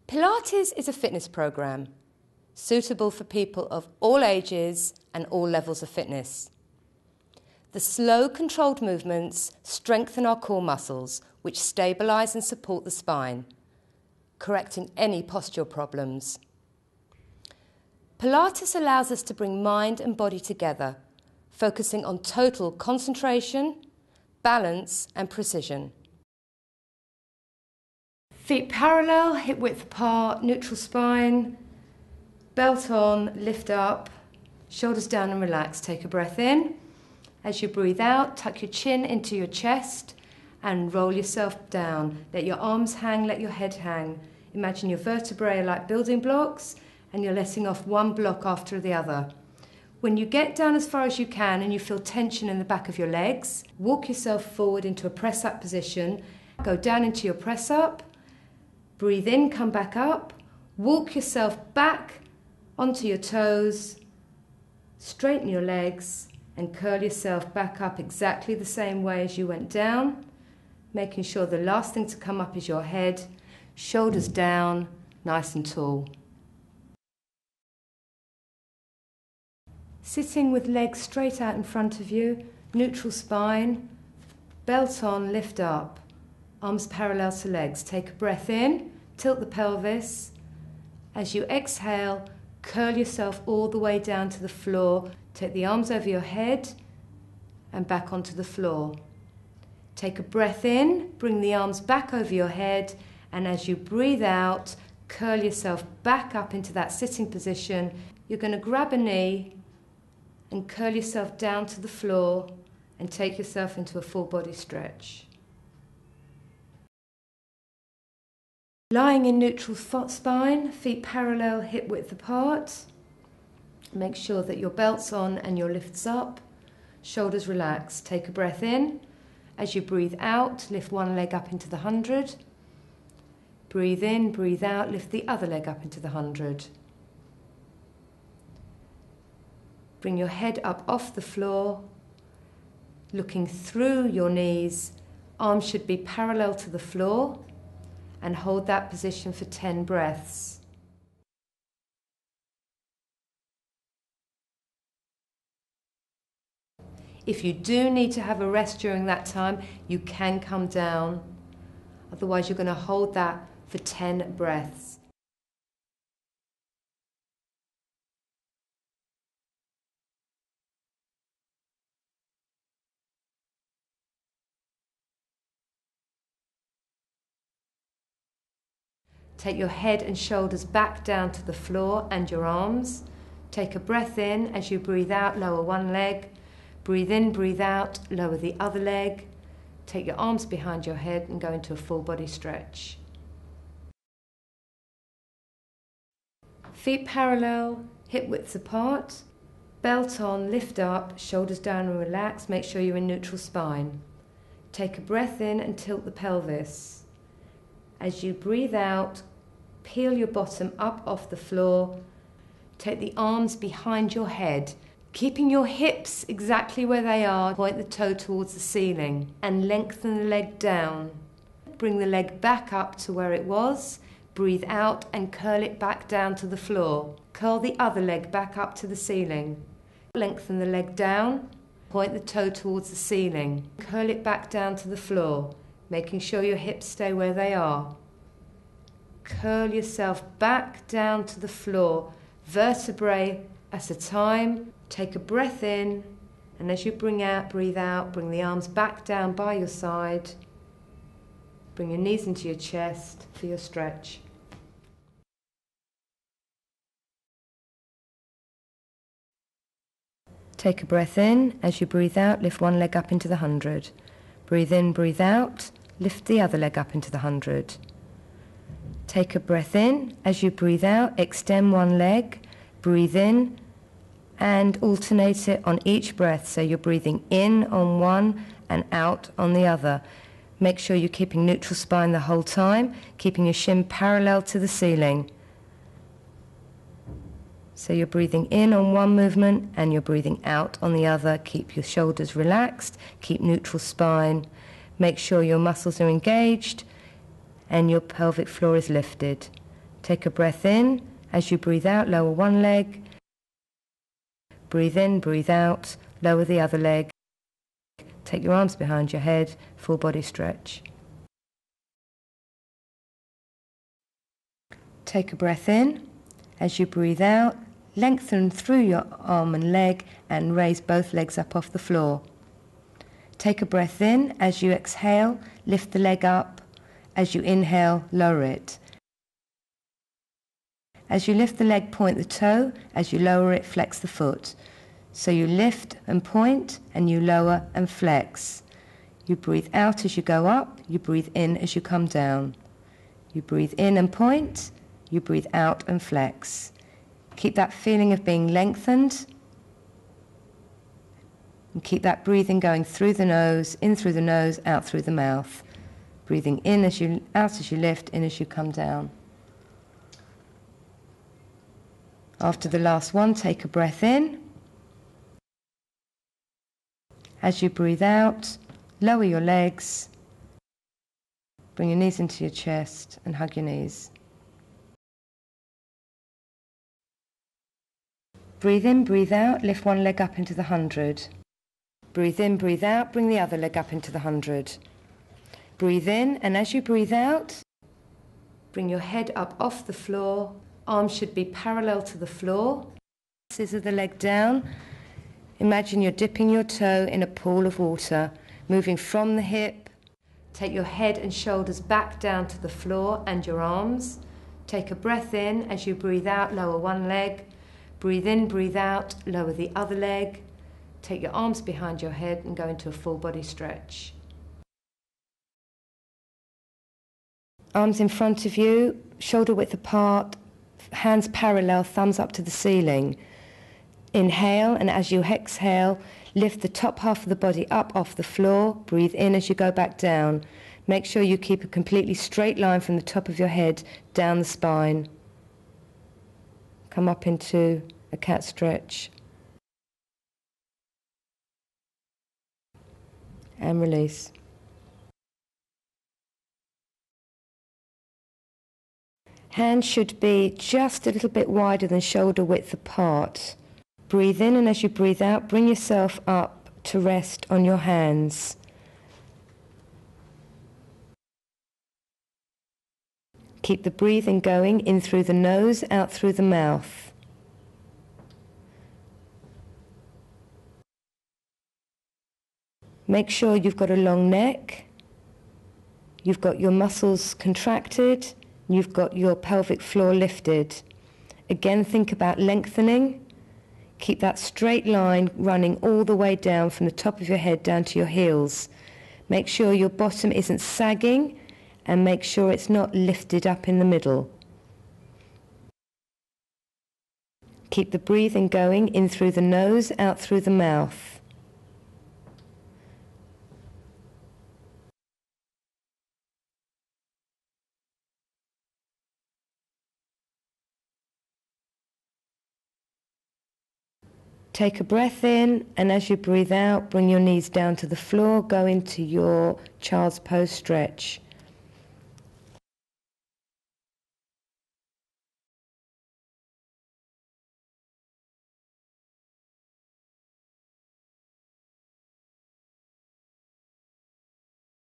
Pilates is a fitness program suitable for people of all ages and all levels of fitness. The slow, controlled movements strengthen our core muscles, which stabilise and support the spine, correcting any postural problems. Pilates allows us to bring mind and body together, focusing on total concentration, balance and precision. Feet parallel, hip width apart, neutral spine, belt on, lift up, shoulders down and relax. Take a breath in. As you breathe out, tuck your chin into your chest and roll yourself down. Let your arms hang, let your head hang. Imagine your vertebrae are like building blocks and you're letting off one block after the other. When you get down as far as you can and you feel tension in the back of your legs, walk yourself forward into a press-up position. Go down into your press-up. Breathe in, come back up. Walk yourself back onto your toes. Straighten your legs and curl yourself back up exactly the same way as you went down, making sure the last thing to come up is your head, shoulders down, nice and tall. Sitting with legs straight out in front of you, neutral spine, belt on, lift up, arms parallel to legs. Take a breath in, tilt the pelvis. As you exhale, curl yourself all the way down to the floor. Take the arms over your head and back onto the floor. Take a breath in, bring the arms back over your head, and as you breathe out, curl yourself back up into that sitting position. You're going to grab a knee and curl yourself down to the floor and take yourself into a full body stretch. Lying in neutral spine, feet parallel, hip width apart. Make sure that your belt's on and your lift's up. Shoulders relaxed. Take a breath in. As you breathe out, lift one leg up into the 100. Breathe in, breathe out, lift the other leg up into the 100. Bring your head up off the floor, looking through your knees. Arms should be parallel to the floor, and hold that position for 10 breaths. If you do need to have a rest during that time, you can come down. Otherwise, you're going to hold that for 10 breaths. Take your head and shoulders back down to the floor and your arms. Take a breath in. As you breathe out, lower one leg. Breathe in, breathe out, lower the other leg. Take your arms behind your head and go into a full body stretch. Feet parallel, hip widths apart. Belt on, lift up, shoulders down and relax. Make sure you're in neutral spine. Take a breath in and tilt the pelvis. As you breathe out, peel your bottom up off the floor. Take the arms behind your head, keeping your hips exactly where they are. Point the toe towards the ceiling and lengthen the leg down. Bring the leg back up to where it was. Breathe out and curl it back down to the floor. Curl the other leg back up to the ceiling. Lengthen the leg down. Point the toe towards the ceiling. Curl it back down to the floor, making sure your hips stay where they are. Curl yourself back down to the floor, vertebrae at a time. Take a breath in, and as you breathe out, bring the arms back down by your side. Bring your knees into your chest for your stretch. Take a breath in. As you breathe out, lift one leg up into the 100. Breathe in, breathe out, lift the other leg up into the 100. Take a breath in. As you breathe out, extend one leg, breathe in, and alternate it on each breath. So you're breathing in on one and out on the other. Make sure you're keeping neutral spine the whole time, keeping your shin parallel to the ceiling. So you're breathing in on one movement and you're breathing out on the other. Keep your shoulders relaxed, keep neutral spine. Make sure your muscles are engaged and your pelvic floor is lifted. Take a breath in. As you breathe out, lower one leg. Breathe in, breathe out, lower the other leg. Take your arms behind your head, full body stretch. Take a breath in. As you breathe out, lengthen through your arm and leg and raise both legs up off the floor. Take a breath in. As you exhale, lift the leg up. As you inhale, lower it. As you lift the leg, point the toe. As you lower it, flex the foot. So you lift and point, and you lower and flex. You breathe out as you go up. You breathe in as you come down. You breathe in and point. You breathe out and flex. Keep that feeling of being lengthened. And keep that breathing going through the nose, in through the nose, out through the mouth. Breathing in as you, out as you lift, in as you come down. After the last one, take a breath in. As you breathe out, lower your legs. Bring your knees into your chest and hug your knees. Breathe in, breathe out, lift one leg up into the 100. Breathe in, breathe out, bring the other leg up into the 100. Breathe in, and as you breathe out, bring your head up off the floor. Arms should be parallel to the floor. Scissor the leg down. Imagine you're dipping your toe in a pool of water, moving from the hip. Take your head and shoulders back down to the floor and your arms. Take a breath in. As you breathe out, lower one leg. Breathe in, breathe out, lower the other leg. Take your arms behind your head and go into a full body stretch. Arms in front of you, shoulder width apart, hands parallel, thumbs up to the ceiling. Inhale, and as you exhale, lift the top half of the body up off the floor. Breathe in as you go back down. Make sure you keep a completely straight line from the top of your head down the spine. Come up into a cat stretch. And release. Hands should be just a little bit wider than shoulder width apart. Breathe in, and as you breathe out, bring yourself up to rest on your hands. Keep the breathing going in through the nose, out through the mouth. Make sure you've got a long neck, you've got your muscles contracted, you've got your pelvic floor lifted. Again, think about lengthening. Keep that straight line running all the way down from the top of your head down to your heels. Make sure your bottom isn't sagging and make sure it's not lifted up in the middle. Keep the breathing going in through the nose, out through the mouth. Take a breath in, and as you breathe out, bring your knees down to the floor, go into your child's pose stretch.